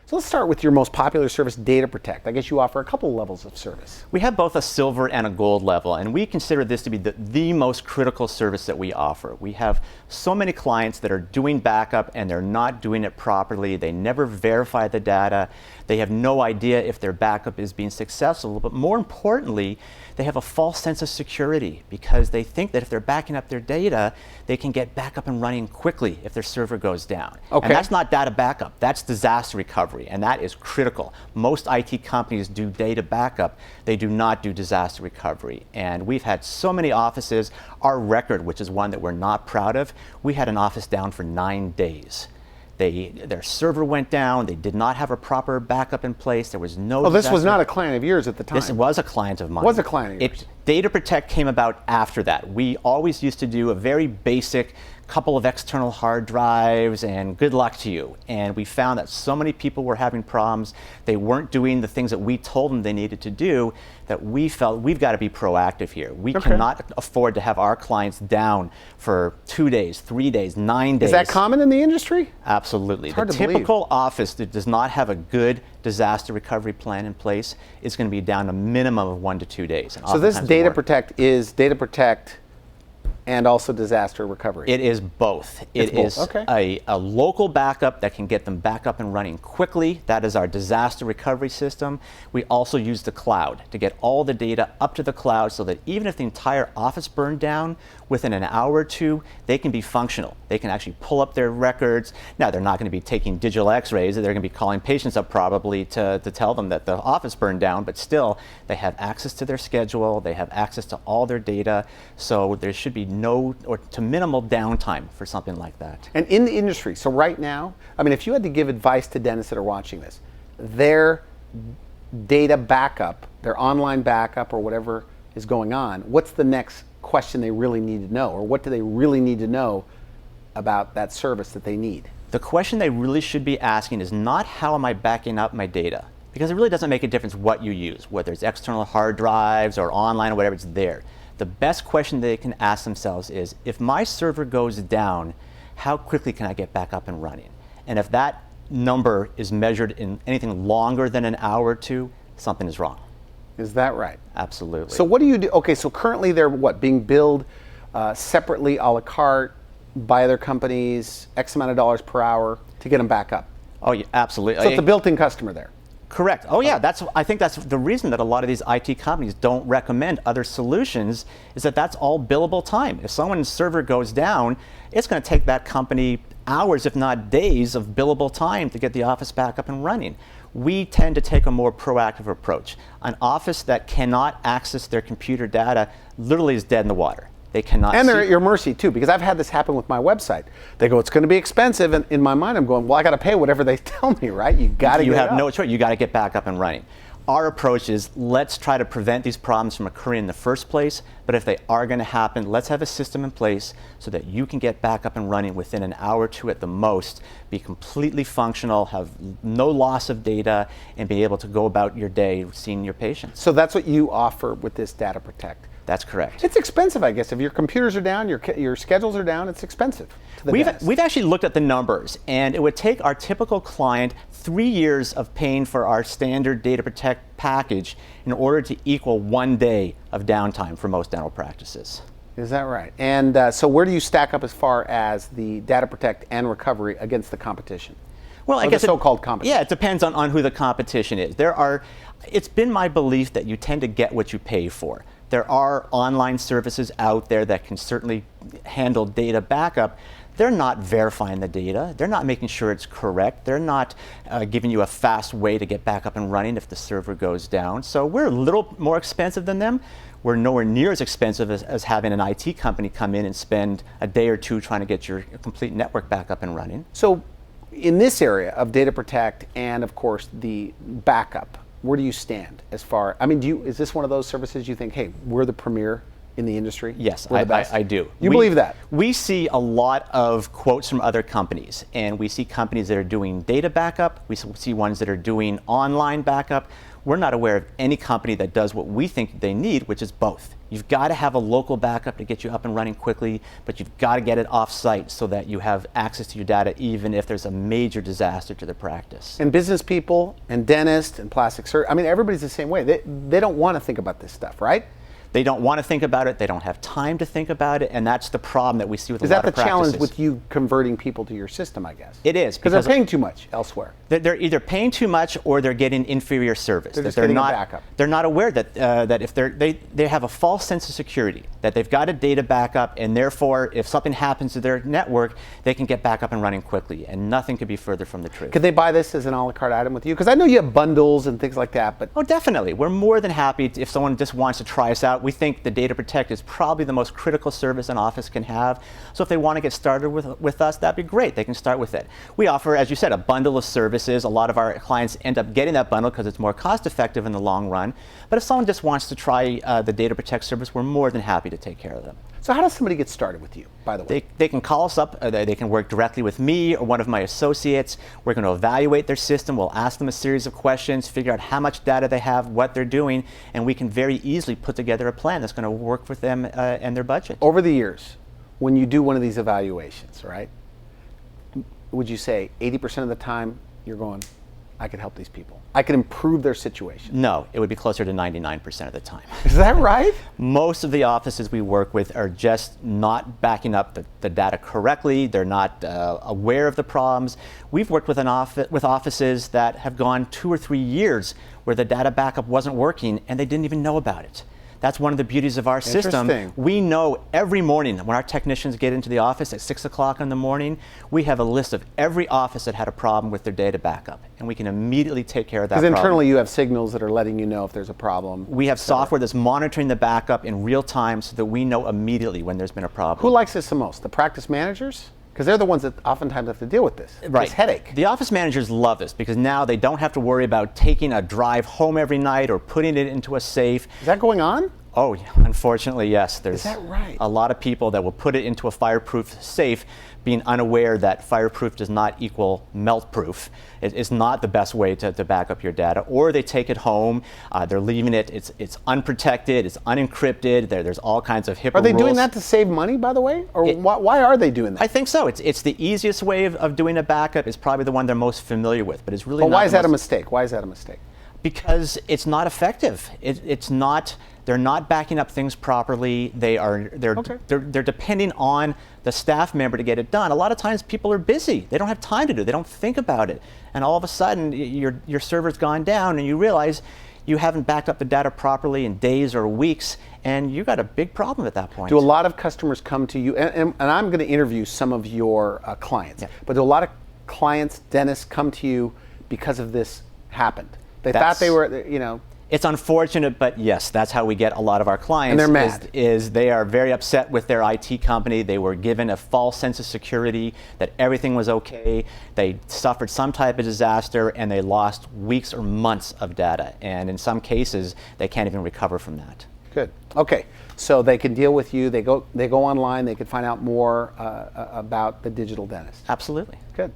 So let's start with your most popular service, Data Protect. I guess you offer a couple levels of service. We have both a silver and a gold level, and we consider this to be the most critical service that we offer. We have so many clients that are doing backup and they're not doing it properly. They never verify the data. They have no idea if their backup is being successful, but more importantly, they have a false sense of security because they think that if they're backing up their data, they can get back up and running quickly if their server goes down. Okay. And that's not data backup, that's disaster recovery, and that is critical. Most IT companies do data backup, they do not do disaster recovery. And we've had so many offices, our record, which is one that we're not proud of, we had an office down for 9 days. Their server went down, they did not have a proper backup in place, there was no Oh, this was not a client of yours at the time. This was a client of mine. Was a client of yours. Data Protect came about after that. We always used to do a very basic couple of external hard drives and good luck to you. And we found that so many people were having problems. They weren't doing the things that we told them they needed to do, that we felt we've got to be proactive here. We cannot afford to have our clients down for 2 days, 3 days, 9 days. Is that common in the industry? Absolutely. It's hard the to typical office that does not have a good disaster recovery plan in place is going to be down a minimum of 1 to 2 days. So this Data Protect is Data Protect and also disaster recovery. It is both. It is a local backup that can get them back up and running quickly. That is our disaster recovery system. We also use the cloud to get all the data up to the cloud so that even if the entire office burned down, within an hour or two, they can be functional. They can actually pull up their records. Now, they're not going to be taking digital x-rays. They're going to be calling patients up probably to tell them that the office burned down, but still, they have access to their schedule. They have access to all their data. So there should be no or to minimal downtime for something like that. And in the industry, so right now, I mean, if you had to give advice to dentists that are watching this, their data backup, their online backup or whatever is going on, what's the next question they really need to know, or what do they really need to know about that service that they need? The question they really should be asking is not how am I backing up my data, because it really doesn't make a difference what you use, whether it's external hard drives or online or whatever, it's there. The best question they can ask themselves is, if my server goes down, how quickly can I get back up and running? And if that number is measured in anything longer than an hour or two, something is wrong. Is that right? Absolutely. So what do you do? Okay, so currently they're being billed separately a la carte by other companies, X amount of dollars per hour to get them back up. Oh, yeah, absolutely. So it's a built-in customer there. Correct. Oh yeah, I think that's the reason that a lot of these IT companies don't recommend other solutions, is that that's all billable time. If someone's server goes down, it's going to take that company hours, if not days, of billable time to get the office back up and running. We tend to take a more proactive approach. An office that cannot access their computer data literally is dead in the water. They cannot. And they're at your mercy too, because I've had this happen with my website. They go, it's going to be expensive, and in my mind I'm going, well, I got to pay whatever they tell me, right? You got to. You have no choice. You got to get back up and running. Our approach is, let's try to prevent these problems from occurring in the first place, but if they are going to happen, let's have a system in place so that you can get back up and running within an hour or two at the most, be completely functional, have no loss of data, and be able to go about your day seeing your patients. So that's what you offer with this Data Protect. That's correct. It's expensive, I guess. If your computers are down, your schedules are down, it's expensive to the dentist. We've actually looked at the numbers, and it would take our typical client 3 years of paying for our standard Data Protect package in order to equal 1 day of downtime for most dental practices. Is that right? And so where do you stack up as far as the Data Protect and recovery against the competition? Well, I guess the so-called competition. Yeah, it depends on who the competition is. It's been my belief that you tend to get what you pay for. There are online services out there that can certainly handle data backup. They're not verifying the data. They're not making sure it's correct. They're not giving you a fast way to get back up and running if the server goes down. So we're a little more expensive than them. We're nowhere near as expensive as having an IT company come in and spend a day or two trying to get your complete network back up and running. So in this area of Data Protect and, of course, the backup, where do you stand as far? I mean, is this one of those services you think, hey, we're the premier in the industry? Yes, We're the best? I do. You believe that? We see a lot of quotes from other companies, and we see companies that are doing data backup. We see ones that are doing online backup. We're not aware of any company that does what we think they need, which is both. You've got to have a local backup to get you up and running quickly, but you've got to get it off-site so that you have access to your data even if there's a major disaster to the practice. And business people and dentists and plastic surgeons, I mean, everybody's the same way. They don't want to think about this stuff, right? They don't want to think about it. They don't have time to think about it, and that's the problem that we see with a lot of practices. Is that the challenge with you converting people to your system, I guess? It is. Because they're paying too much elsewhere. They're either paying too much or they're getting inferior service. They're just getting a backup. They're not aware that that if they have a false sense of security, that they've got a data backup, and therefore if something happens to their network, they can get back up and running quickly, and nothing could be further from the truth. Could they buy this as an a la carte item with you? Because I know you have bundles and things like that, but... Oh, definitely. We're more than happy if someone just wants to try us out. We think the Data Protect is probably the most critical service an office can have. So if they want to get started with us, that'd be great. They can start with it. We offer, as you said, a bundle of services. A lot of our clients end up getting that bundle because it's more cost effective in the long run. But if someone just wants to try the Data Protect service, we're more than happy to take care of them. So how does somebody get started with you, by the way? They can call us up. They can work directly with me or one of my associates. We're going to evaluate their system. We'll ask them a series of questions, figure out how much data they have, what they're doing, and we can very easily put together a plan that's going to work with them and their budget. Over the years, when you do one of these evaluations, right, would you say 80% of the time you're going, I could help these people, I could improve their situation? No, it would be closer to 99% of the time. Is that right? Most of the offices we work with are just not backing up the data correctly. They're not aware of the problems. We've worked with offices that have gone 2 or 3 years where the data backup wasn't working and they didn't even know about it. That's one of the beauties of our system. We know every morning when our technicians get into the office at 6 o'clock in the morning, we have a list of every office that had a problem with their data backup, and we can immediately take care of that problem. Because internally you have signals that are letting you know if there's a problem. We have software that's monitoring the backup in real time so that we know immediately when there's been a problem. Who likes this the most? The practice managers? Because they're the ones that oftentimes have to deal with this. Right. This headache. The office managers love this because now they don't have to worry about taking a drive home every night or putting it into a safe. Is that going on? Oh, unfortunately, yes. There's Is that right? a lot of people that will put it into a fireproof safe, being unaware that fireproof does not equal melt-proof. It's not the best way to back up your data. Or they take it home, they're leaving it, it's unprotected, it's unencrypted, there's all kinds of HIPAA rules. Are they doing that to save money, by the way? Or why are they doing that? I think so. It's the easiest way of doing a backup. It's probably the one they're most familiar with, but it's really not. Why is that a mistake? Why is that a mistake? Because it's not effective. It's not. They're not backing up things properly. They're depending on the staff member to get it done. A lot of times people are busy. They don't have time to do it. They don't think about it. And all of a sudden your server's gone down and you realize you haven't backed up the data properly in days or weeks, and you've got a big problem at that point. Do a lot of customers come to you, and I'm going to interview some of your clients, but do a lot of clients, dentists, come to you because of this happened? They thought they were, you know. It's unfortunate, but yes, that's how we get a lot of our clients. And they're mad. Is they are very upset with their IT company. They were given a false sense of security that everything was okay. They suffered some type of disaster and they lost weeks or months of data. And in some cases, they can't even recover from that. Good. Okay. So they can deal with you. They go online. They can find out more about the digital dentist. Absolutely. Good.